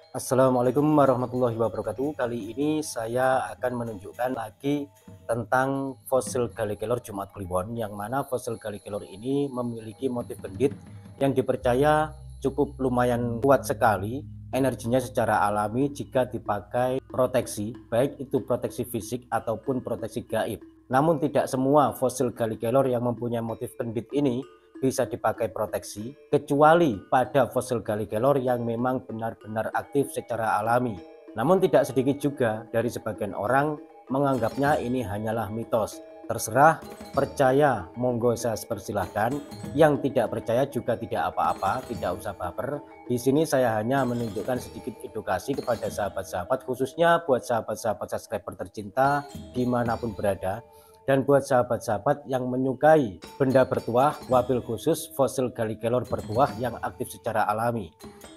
Assalamualaikum warahmatullahi wabarakatuh. Kali ini saya akan menunjukkan lagi tentang fosil Galli Kelor Jumat Kliwon, yang mana fosil Galli Kelor ini memiliki motif gendit yang dipercaya cukup lumayan kuat sekali energinya secara alami jika dipakai proteksi, baik itu proteksi fisik ataupun proteksi gaib. Namun tidak semua fosil Galli Kelor yang mempunyai motif gendit ini bisa dipakai proteksi, kecuali pada fosil Galli Kelor yang memang benar-benar aktif secara alami. Namun tidak sedikit juga dari sebagian orang menganggapnya ini hanyalah mitos. Terserah, percaya monggo saya persilahkan, yang tidak percaya juga tidak apa-apa, tidak usah baper. Di sini saya hanya menunjukkan sedikit edukasi kepada sahabat-sahabat, khususnya buat sahabat-sahabat subscriber tercinta dimanapun berada. Dan buat sahabat-sahabat yang menyukai benda bertuah, wabil khusus fosil Galli Kelor bertuah yang aktif secara alami.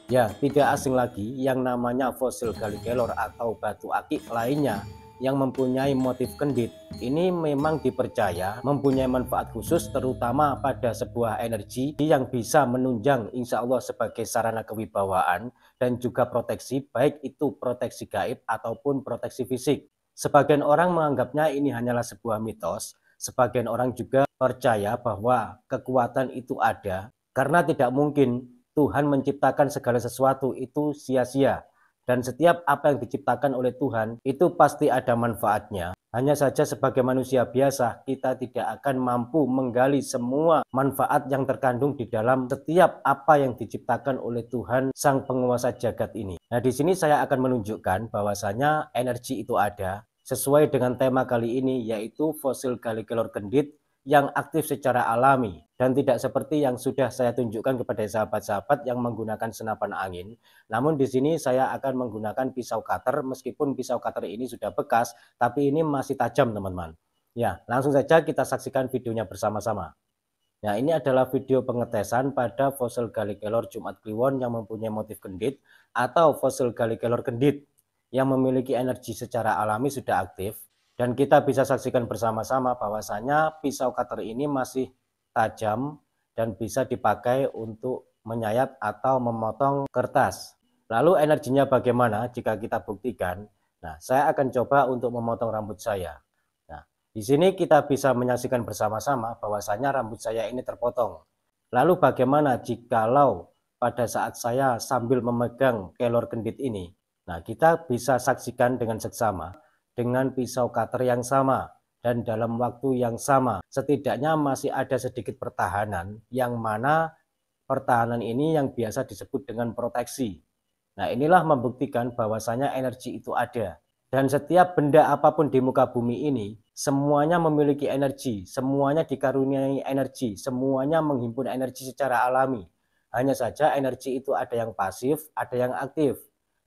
Ya, tidak asing lagi yang namanya fosil Galli Kelor atau batu akik lainnya yang mempunyai motif kendit. Ini memang dipercaya mempunyai manfaat khusus, terutama pada sebuah energi yang bisa menunjang insya Allah sebagai sarana kewibawaan dan juga proteksi, baik itu proteksi gaib ataupun proteksi fisik. Sebagian orang menganggapnya ini hanyalah sebuah mitos, sebagian orang juga percaya bahwa kekuatan itu ada, karena tidak mungkin Tuhan menciptakan segala sesuatu itu sia-sia. Dan setiap apa yang diciptakan oleh Tuhan itu pasti ada manfaatnya. Hanya saja sebagai manusia biasa, kita tidak akan mampu menggali semua manfaat yang terkandung di dalam setiap apa yang diciptakan oleh Tuhan Sang Penguasa Jagat ini. Nah, di sini saya akan menunjukkan bahwasanya energi itu ada sesuai dengan tema kali ini, yaitu fosil Galli Kelor kendit yang aktif secara alami dan tidak seperti yang sudah saya tunjukkan kepada sahabat-sahabat yang menggunakan senapan angin. Namun di sini saya akan menggunakan pisau cutter, meskipun pisau cutter ini sudah bekas, tapi ini masih tajam teman-teman. Ya, langsung saja kita saksikan videonya bersama-sama. Nah, ini adalah video pengetesan pada fosil Galli Kelor Jumat Kliwon yang mempunyai motif kendit atau fosil Galli Kelor kendit yang memiliki energi secara alami sudah aktif. Dan kita bisa saksikan bersama-sama bahwasanya pisau cutter ini masih tajam dan bisa dipakai untuk menyayat atau memotong kertas. Lalu energinya bagaimana jika kita buktikan? Nah, saya akan coba untuk memotong rambut saya. Nah, di sini kita bisa menyaksikan bersama-sama bahwasanya rambut saya ini terpotong. Lalu bagaimana jikalau pada saat saya sambil memegang kelor kendit ini? Nah, kita bisa saksikan dengan seksama dengan pisau cutter yang sama dan dalam waktu yang sama. Setidaknya masih ada sedikit pertahanan, yang mana pertahanan ini yang biasa disebut dengan proteksi. Nah, inilah membuktikan bahwasanya energi itu ada. Dan setiap benda apapun di muka bumi ini, semuanya memiliki energi, semuanya dikaruniai energi, semuanya menghimpun energi secara alami. Hanya saja energi itu ada yang pasif, ada yang aktif.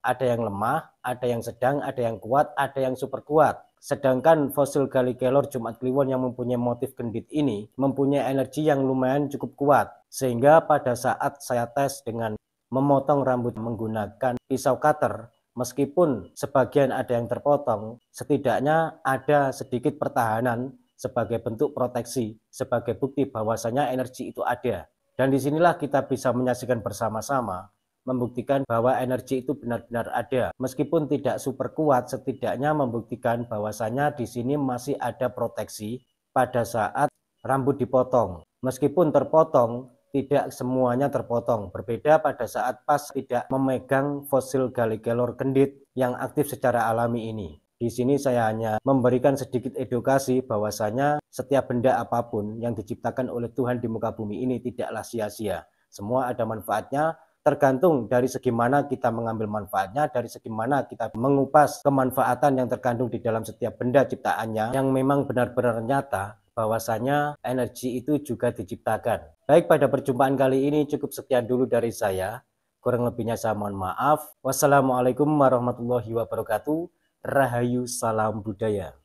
Ada yang lemah, ada yang sedang, ada yang kuat, ada yang super kuat. Sedangkan fosil Galli Kelor Jumat Kliwon yang mempunyai motif kendit ini mempunyai energi yang lumayan cukup kuat. Sehingga pada saat saya tes dengan memotong rambut menggunakan pisau cutter, meskipun sebagian ada yang terpotong, setidaknya ada sedikit pertahanan sebagai bentuk proteksi, sebagai bukti bahwasanya energi itu ada. Dan disinilah kita bisa menyaksikan bersama-sama, membuktikan bahwa energi itu benar-benar ada. Meskipun tidak super kuat, setidaknya membuktikan bahwasanya di sini masih ada proteksi pada saat rambut dipotong. Meskipun terpotong, tidak semuanya terpotong. Berbeda pada saat pas tidak memegang fosil Galli Kelor kendit yang aktif secara alami ini. Di sini saya hanya memberikan sedikit edukasi bahwasanya setiap benda apapun yang diciptakan oleh Tuhan di muka bumi ini tidaklah sia-sia. Semua ada manfaatnya, tergantung dari segi mana kita mengambil manfaatnya, dari segi mana kita mengupas kemanfaatan yang terkandung di dalam setiap benda ciptaannya yang memang benar-benar nyata bahwasanya energi itu juga diciptakan. Baik, pada perjumpaan kali ini cukup sekian dulu dari saya. Kurang lebihnya saya mohon maaf. Wassalamualaikum warahmatullahi wabarakatuh. Rahayu, salam budaya.